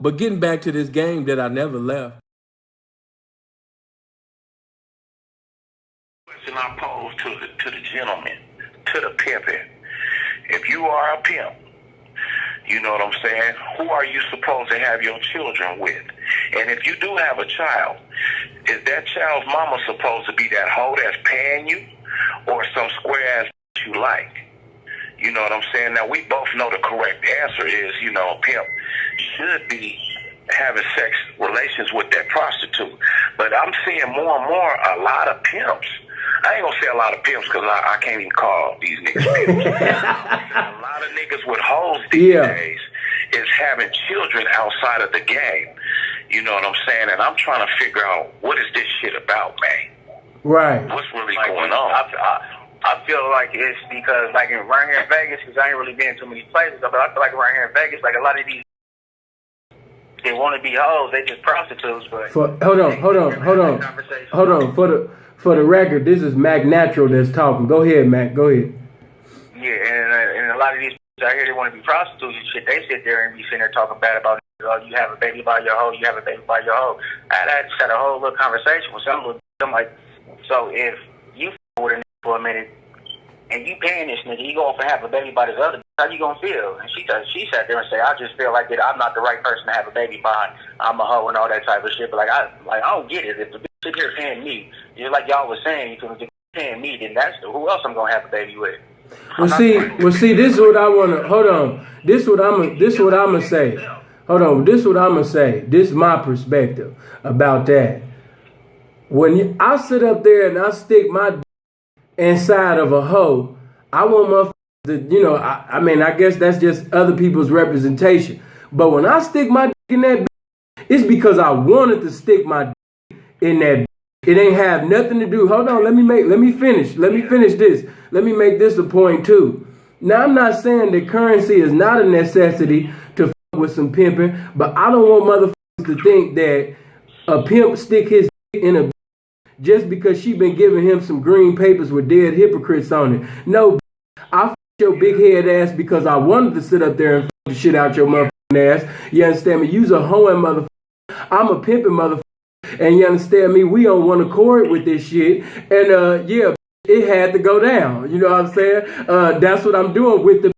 But getting back to this game that I never left. Question I pose to the gentleman, to the pimping. If you are a pimp, you know what I'm saying? Who are you supposed to have your children with? And if you do have a child, is that child's mama supposed to be that hoe that's paying you, or some square ass you like? You know what I'm saying? Now, we both know the correct answer is, you know, a pimp should be having sex relations with that prostitute. But I'm seeing more and more a lot of pimps. I ain't gonna say a lot of pimps because I can't even call these niggas pimps. A lot of niggas with hoes these days is having children outside of the game. You know what I'm saying? And I'm trying to figure out, what is this shit about, man? Right. What's really going on? I feel like it's because, like, right here in Vegas, because I ain't really been to many places, but I feel like right here in Vegas, like, a lot of these, they want to be hoes, they just prostitutes, but... Hold on. For the record, this is Mac Natural that's talking. Go ahead, Mac. Go ahead. Yeah, and a lot of these out here, they want to be prostitutes and shit. They sit there and be sitting there talking bad about, oh, you have a baby by your hoe, you have a baby by your hoe. I just had a whole little conversation with some little... I'm like, so if you with a nigga for a minute and you paying this nigga, you go off and have a baby by this other, how you gonna feel? And she sat there and said, I just feel like that I'm not the right person to have a baby by. I'm a hoe and all that type of shit. But I don't get it. If the bitch sit here paying me, just like y'all was saying, if the paying me, then that's who else I'm gonna have a baby with. Well, see, this is what I wanna. Hold on. This is what I'ma say. Hold on. This is what I'ma say. This is my perspective about that. When I sit up there and I stick my inside of a hoe, I want motherfuckers to, you know, I mean, I guess that's just other people's representation. But when I stick my dick in that bitch, it's because I wanted to stick my dick in that bitch. It ain't have nothing to do. Hold on, let me finish this. Let me make this a point too. Now, I'm not saying that currency is not a necessity to fuck with some pimping, but I don't want motherfuckers to think that a pimp stick his dick in a bitch just because she been giving him some green papers with dead hypocrites on it. No, I f*** your big head ass because I wanted to sit up there and f*** the shit out your motherfucking ass. You understand me? You's a hoeing motherfucker. I'm a pimping motherfucker. And you understand me? We on one accord with this shit. And yeah, it had to go down. You know what I'm saying? That's what I'm doing with the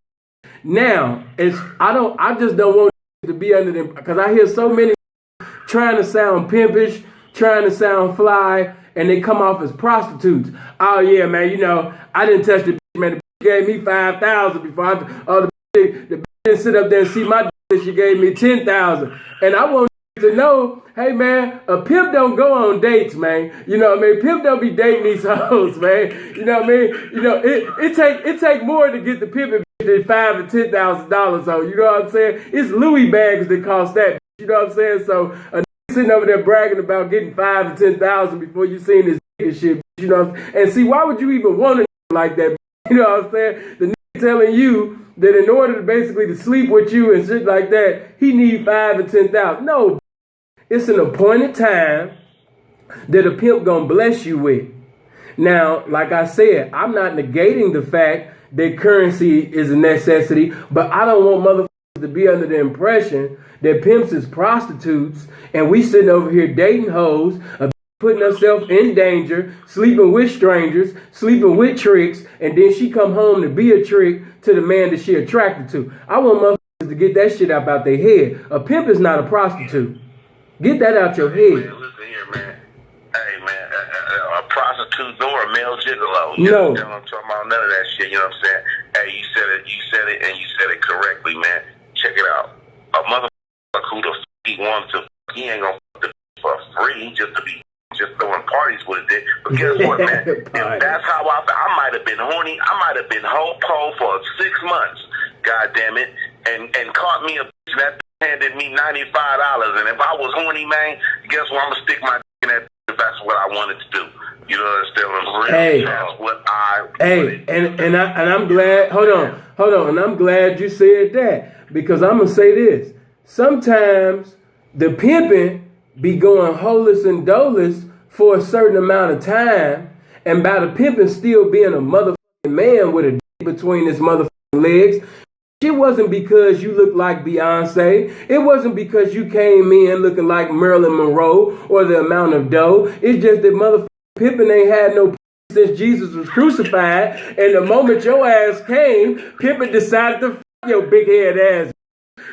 now. I just don't want to be under them, because I hear so many trying to sound pimpish, trying to sound fly, and they come off as prostitutes. Oh yeah, man, you know, I didn't touch the bitch, man. The bitch gave me $5,000 before the bitch didn't sit up there and see my dick. She gave me $10,000. And I want you to know, hey man, a pimp don't go on dates, man. You know what I mean? Pimp don't be dating these hoes, man. You know what I mean? You know, it take more to get the pimping than $5,000 and $10,000. So you know what I'm saying? It's Louis bags that cost that. You know what I'm saying? So sitting over there bragging about getting $5,000 to $10,000 before you seen this nigga shit, you know? And see, why would you even want a nigga like that? You know what I'm saying? The nigga telling you that in order to basically to sleep with you and shit like that, he need $5,000 and $10,000. No, it's an appointed time that a pimp gonna bless you with. Now, like I said, I'm not negating the fact that currency is a necessity, but I don't want motherfuckers to be under the impression that pimps is prostitutes and we sitting over here dating hoes, putting herself in danger, sleeping with strangers, sleeping with tricks, and then she come home to be a trick to the man that she attracted to. I want motherfuckers to get that shit out their head. A pimp is not a prostitute. Get that out your head. Man, listen here, man. Hey, man, a prostitute nor a male gigolo. No. You know what I'm talking about? None of that shit, you know what I'm saying? Hey, you said it, and you said it correctly, man. Check it out. A motherfucker who the f*** he wants to, he ain't gonna f*** the for free just to be just throwing parties with it. But guess what, man? If that's how I might have been horny. I might have been ho-po for 6 months, God damn it, and caught me a bitch that handed me $95. And if I was horny, man, guess what? I'm gonna stick my dick in that if that's what I wanted to do. You know what I'm saying? That's what I wanted to do. And I'm glad. Hold on. And I'm glad you said that, because I'm gonna say this. Sometimes the pimping be going holeless and doleless for a certain amount of time, and by the pimping still being a motherfucking man with a dick between his motherfucking legs, It wasn't because you looked like Beyonce. It wasn't because you came in looking like Marilyn Monroe or the amount of dough. It's just that motherfucking Pimpin' ain't had no since Jesus was crucified. And the moment your ass came, Pimpin' decided to your big head ass.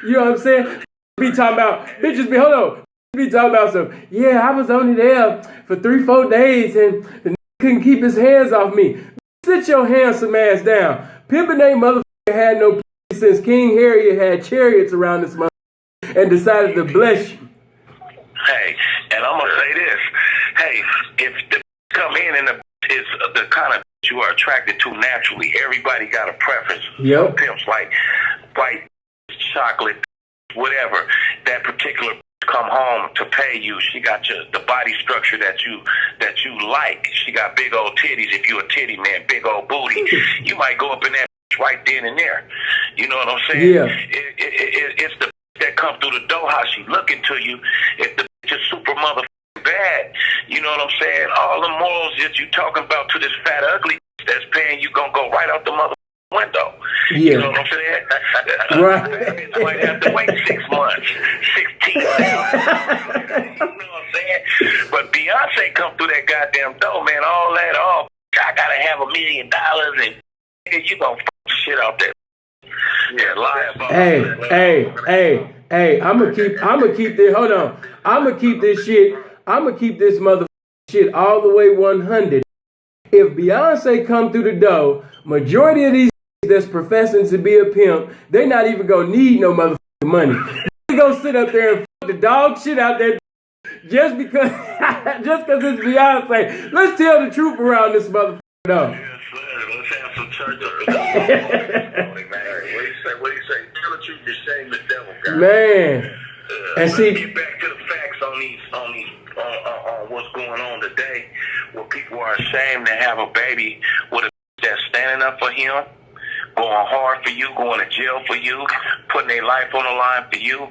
You know what I'm saying? Be talking about, bitches be, hold on. Be talking about some, yeah, I was only there for 3-4 days and the couldn't keep his hands off me. Sit your handsome ass down. Pimpin' ain't motherfucking had no since King Harriet had chariots around this month and decided to bless you. Hey, and I'm gonna say this. Hey, if the come in and it's the kind of you are attracted to naturally, everybody got a preference. Yep. Pimps like white, chocolate, whatever. That particular come home to pay you. She got the body structure that you like. She got big old titties. If you a titty man, big old booty, you might go up in that right then and there. You know what I'm saying? Yeah. It's the that come through the door, how she looking to you. If the bitch is super motherfucking bad, you know what I'm saying? All the morals that you talking about to this fat ugly that's paying you gonna go right out the motherfucking window. Yeah. You know what I'm saying? Right. That bitch might have to wait 6 months, 16 now. You know what I'm saying? But Beyonce come through that goddamn door, man. All that, I gotta have $1 million and you gonna shit out there. Yeah, lie about Hey, I'ma keep this, hold on. I'ma keep this motherfucking shit all the way 100. If Beyonce come through the door, majority of these that's professing to be a pimp, they not even gonna need no motherfucking money. They gonna sit up there and fuck the dog shit out there just because it's Beyonce. Let's tell the truth around this motherfucker though. Yes, sir. Let's have some church up in what do you say? Tell the truth, you shame the devil, guys. Man. And see, get back to the facts on what's going on today, where people are ashamed to have a baby with a that's standing up for him, going hard for you, going to jail for you, putting their life on the line for you.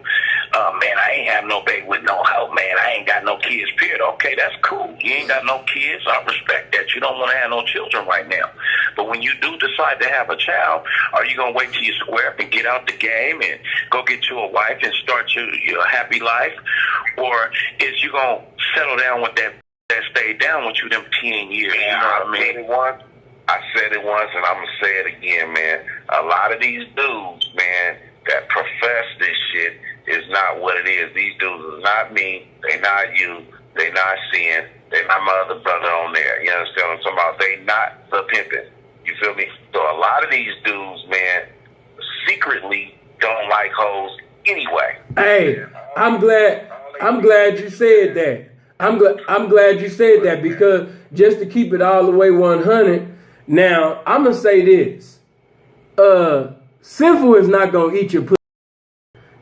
Man, I ain't have no baby with no help, man. I ain't got no kids, period. Okay, that's cool. You ain't got no kids. I respect that. You don't want to have no children right now. But when you do decide to have a child, are you going to wait till you square up and get out the game and go get you a wife and start your happy life? Or is you going to settle down with that stayed down with you them 10 years? Yeah, you know what I mean? I said it once and I'm going to say it again, man. A lot of these dudes, man, that profess this shit is not what it is. These dudes is not me. They not you. They not sin. They not my other brother on there. You understand what I'm talking about? They not the pimping. You feel me? So a lot of these dudes, man, secretly don't like hoes anyway. hey, I'm glad you said that. I'm glad you said that because just to keep it all the way 100. Now, I'm going to say this. Sinful is not going to eat your pussy.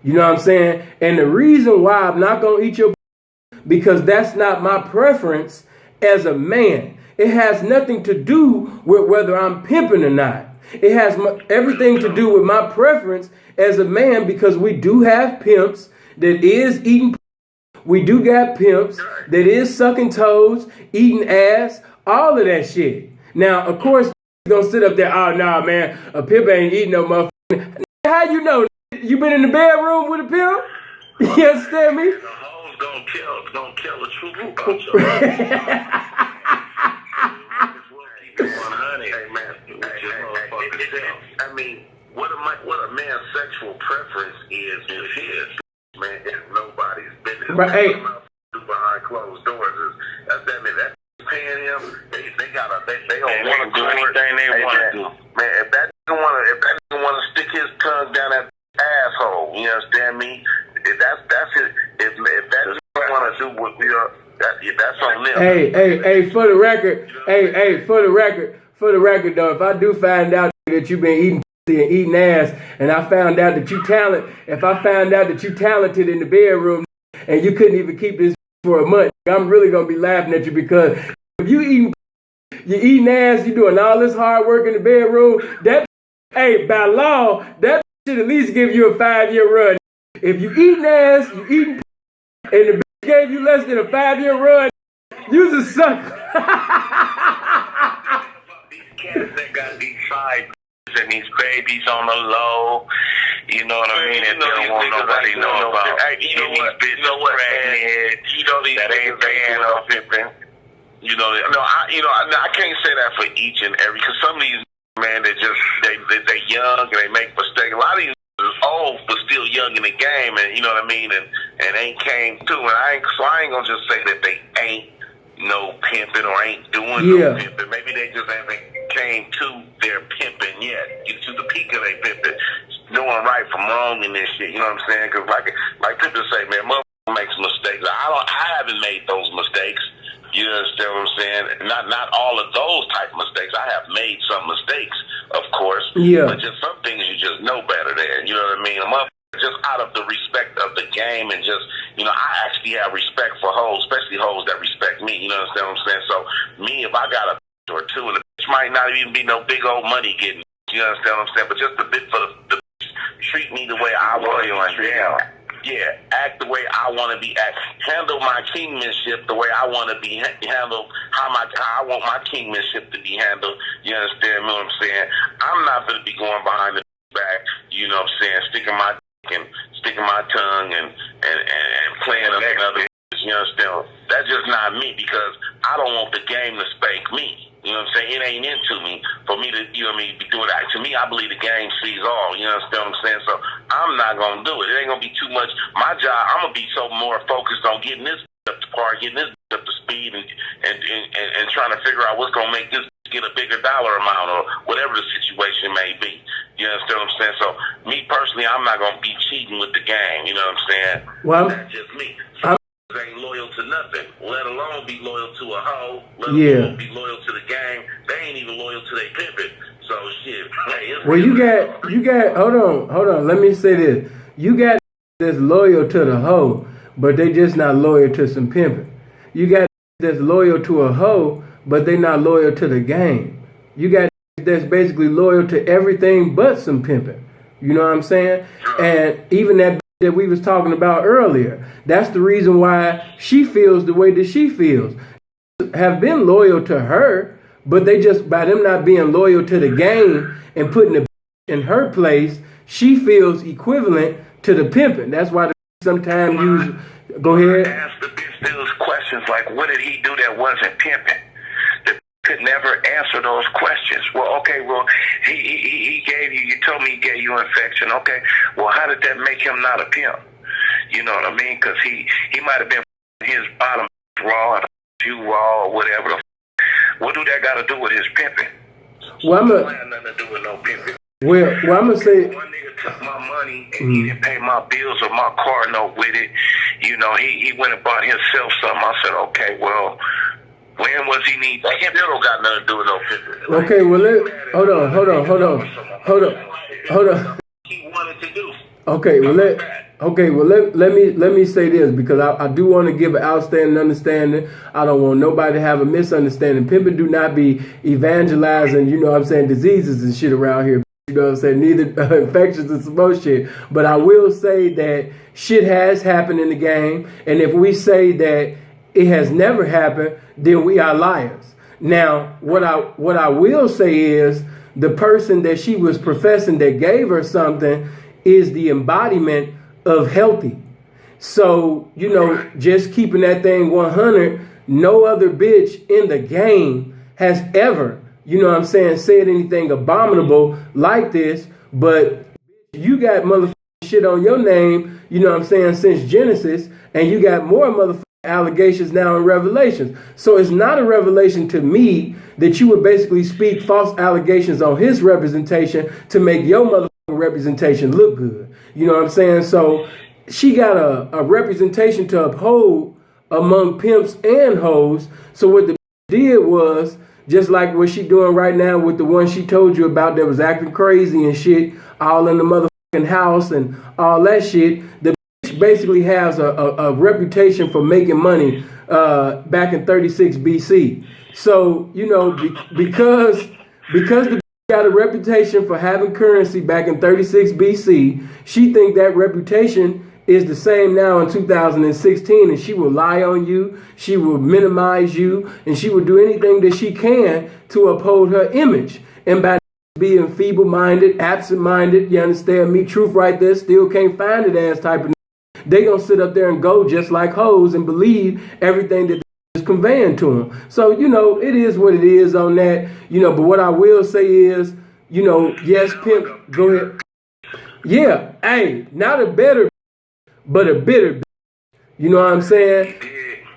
You know what I'm saying? And the reason why I'm not going to eat your pussy, because that's not my preference as a man. It has nothing to do with whether I'm pimping or not. It has everything to do with my preference as a man because we do have pimps that is eating pussy. We do got pimps that is sucking toes, eating ass, all of that shit. Now, of course, you're going to sit up there, oh, nah, man, a pimp ain't eating no motherfucker. How you know? You been in the bedroom with a pimp? You understand me? The hoes gonna tell the truth about you. Keep it 100. Hey, man. I mean, what a man's sexual preference is his. Man, it's nobody's business. Right, hey. Do behind closed doors. That's paying him. They don't want to do anything they want to do. Man, if that doesn't want to stick his tongue down that asshole, you understand me? If that's it. If that doesn't want to do what we are, that's on them. Hey, for the record, though, if I do find out that you've been eating pussy and eating ass, and I found out that you talented in the bedroom, and you couldn't even keep this for a month, I'm really gonna be laughing at you because if you eating ass, you doing all this hard work in the bedroom. By law, that should at least give you a 5-year run. If you eating ass, you eating, and the bitch gave you less than a 5-year run, you's a sucker. These cats that got these side and these babies on the low. You know what I mean? And they don't want nobody to know about. Hey, you know what? Pregnant. You know these that ain't paying no pimping. You know, no, I can't say that for each and every, because some of these man, they young and they make mistakes. A lot of these is old but still young in the game, and you know what I mean, and ain't came to. And I ain't gonna just say that they ain't no pimping or ain't doing no pimping. Maybe they just haven't came to their pimping yet, get to the peak of their pimping, knowing right from wrong in this shit. You know what I'm saying? Because like people say, man, motherfucker makes mistakes. I haven't made those mistakes. You understand what I'm saying? Not all of those type of mistakes. I have made some mistakes, of course. Yeah. But just some things you just know better than. You know what I mean? Just out of the respect of the game, and just, you know, I actually have respect for hoes, especially hoes that respect me. You know what I'm saying? So me, if I got a or two, and the bitch might not even be no big old money getting. You understand what I'm saying? But just a bit for the treat me the way I want to treat. Yeah, act the way I want to be act. Handle my kingmanship the way I want to be handled. How I want my kingmanship to be handled. You understand what I'm saying? I'm not going to be going behind the back. You know what I'm saying? Sticking my tongue and playing another. You understand? That's just not me, because I don't want the game to spank me. You know what I'm saying? It ain't into me for me to, you know what I mean, be doing that. To me, I believe the game sees all. You understand what I'm saying? So I'm not going to do it. It ain't going to be too much. My job, I'm going to be so more focused on getting this up to par, getting this up to speed, and trying to figure out what's going to make this get a bigger dollar amount, or whatever the situation may be. You understand what I'm saying? So me personally, I'm not going to be cheating with the game. You know what I'm saying? Well, that's just me. Ain't loyal to nothing, let alone be loyal to a hoe, let alone be loyal to the game. They ain't even loyal to their pimping. So shit. Hey, well, you got hold on, let me say this. You got that's loyal to the hoe, but they just not loyal to some pimping. You got that's loyal to a hoe, but they not loyal to the game. You got that's basically loyal to everything but some pimping. You know what I'm saying? And even that we was talking about earlier, that's the reason why she feels the way that she feels. Have been loyal to her, but they just, by them not being loyal to the game and putting the in her place, she feels equivalent to the pimping. That's why sometimes you go ahead. Ask the bitch those questions like, what did he do that wasn't pimping? Could never answer those questions. Well, okay, well, he gave you, you told me he gave you infection. Okay, well, how did that make him not a pimp? You know what I mean? Because he might have been his bottom raw, you raw, or whatever. What do that got to do with his pimping? Well, I'm nothing to do with no pimping. Well, I'm gonna say one nigga took my money and he didn't pay my bills or my car note with it. You know, he went and bought himself something. I said, okay, well, when was he need? That still got nothing to do with no pimping. Okay, well, hold on. He wanted to do. Okay, well, let me say this, because I do want to give an outstanding understanding. I don't want nobody to have a misunderstanding. Pimping do not be evangelizing, you know what I'm saying, diseases and shit around here. You know what I'm saying? Neither infections and some more shit. But I will say that shit has happened in the game. And if we say that it has never happened, then we are liars. Now, what I will say is the person that she was professing that gave her something is the embodiment of healthy. So, you know, just keeping that thing 100, no other bitch in the game has ever, you know what I'm saying, said anything abominable like this. But you got motherfucking shit on your name, you know what I'm saying, since Genesis, and you got more motherfucking allegations now in Revelations. So it's not a revelation to me that you would basically speak false allegations on his representation to make your motherfucking representation look good. You know what I'm saying? So she got a representation to uphold among pimps and hoes. So what the did was, just like what she doing right now with the one she told you about that was acting crazy and shit, all in the motherfucking house and all that shit, the basically has a reputation for making money back in 36 BC. So, you know, because the got a reputation for having currency back in 36 BC, she think that reputation is the same now in 2016, and she will lie on you, she will minimize you, and she will do anything that she can to uphold her image. And by being feeble-minded, absent-minded, you understand me? Truth right there, still can't find it ass type of they gonna sit up there and go just like hoes and believe everything that is conveying to them. So, you know, it is what it is on that, you know, but what I will say is, you know, yes, Pimp, go ahead. Yeah, hey, not a better, but a bitter, you know what I'm saying?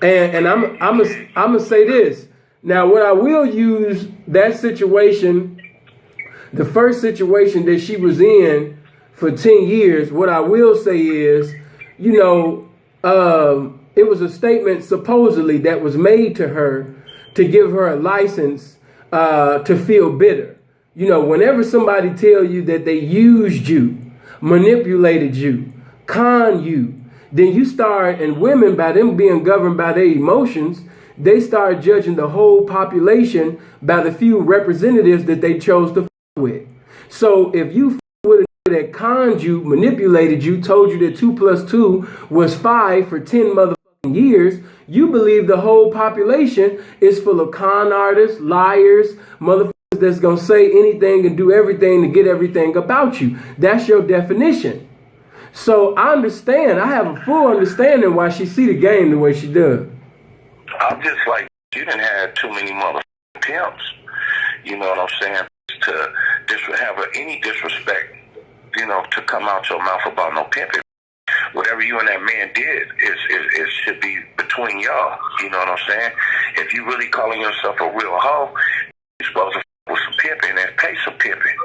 And I'm gonna say this. Now, what I will use that situation, the first situation that she was in for 10 years, what I will say is, you know, it was a statement supposedly that was made to her to give her a license to feel bitter. You know, whenever somebody tell you that they used you, manipulated you, conned you, then you start, and women, by them being governed by their emotions, they start judging the whole population by the few representatives that they chose to with. So if you with a that conned you, manipulated you, told you that 2 + 2 was 5 for 10 motherfucking years, you believe the whole population is full of con artists, liars, motherfuckers that's gonna say anything and do everything to get everything about you. That's your definition. So I understand. I have a full understanding why she see the game the way she does. I'm just like, you didn't have too many motherfucking pimps. You know what I'm saying? To have any disrespect, you know, to come out your mouth about no pimping. Whatever you and that man did is should be between y'all. You know what I'm saying? If you really calling yourself a real hoe, you're supposed to with some pimping and pay some pimping.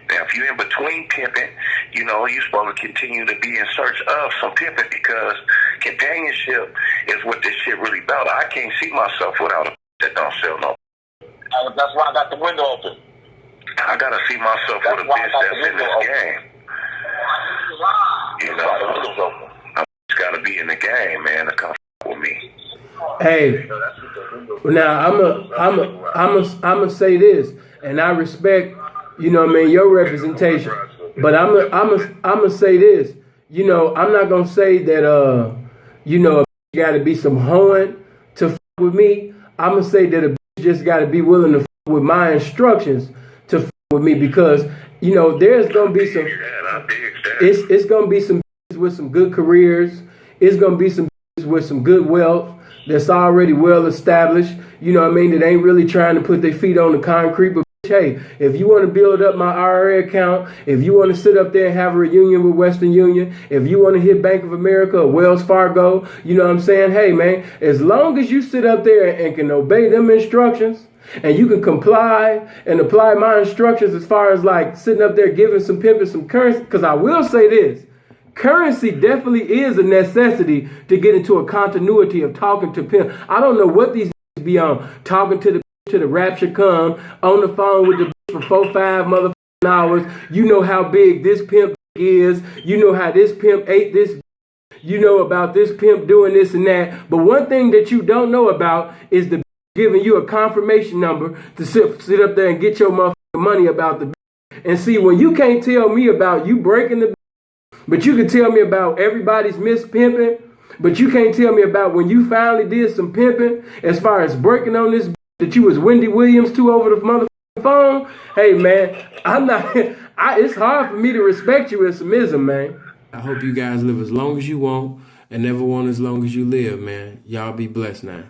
Now, if you're in between pimping, you know, you're supposed to continue to be in search of some pimping, because companionship is what this shit really about. I can't see myself without a that don't sell no. That's why I got the window open. I gotta see myself with a bitch that's in this game. You know, I just gotta be in the game, man, to come with me. Hey, now I'm gonna say this, and I respect, you know what I mean, your representation, but I'm gonna say this, you know, I'm not gonna say that you know, you gotta be some hoeing to f with me. I'm gonna say that a bitch just gotta be willing to f with my instructions to f with me, because, you know, there's gonna be some, it's gonna be some bitches with some good careers, it's gonna be some bitches with some good wealth that's already well established, you know what I mean, that ain't really trying to put their feet on the concrete. But hey, if you want to build up my IRA account, if you want to sit up there and have a reunion with Western Union, if you want to hit Bank of America or Wells Fargo, you know what I'm saying, hey man, as long as you sit up there and can obey them instructions, and you can comply and apply my instructions as far as like sitting up there giving some pimping some currency, because I will say this, currency definitely is a necessity to get into a continuity of talking to pimp. I don't know what these be on, talking to the rapture come, on the phone with the for 4-5 motherfucking hours. You know how big this pimp is. You know how this pimp ate this. You know about this pimp doing this and that. But one thing that you don't know about is the giving you a confirmation number to sit up there and get your motherfucking money about the. And see, when you can't tell me about you breaking the, but you can tell me about everybody's mispimping, but you can't tell me about when you finally did some pimping as far as breaking on this that you was Wendy Williams to over the motherfucking phone. Hey man, I'm not, it's hard for me to respect you as some ism, man. I hope you guys live as long as you want and never want as long as you live, man. Y'all be blessed now.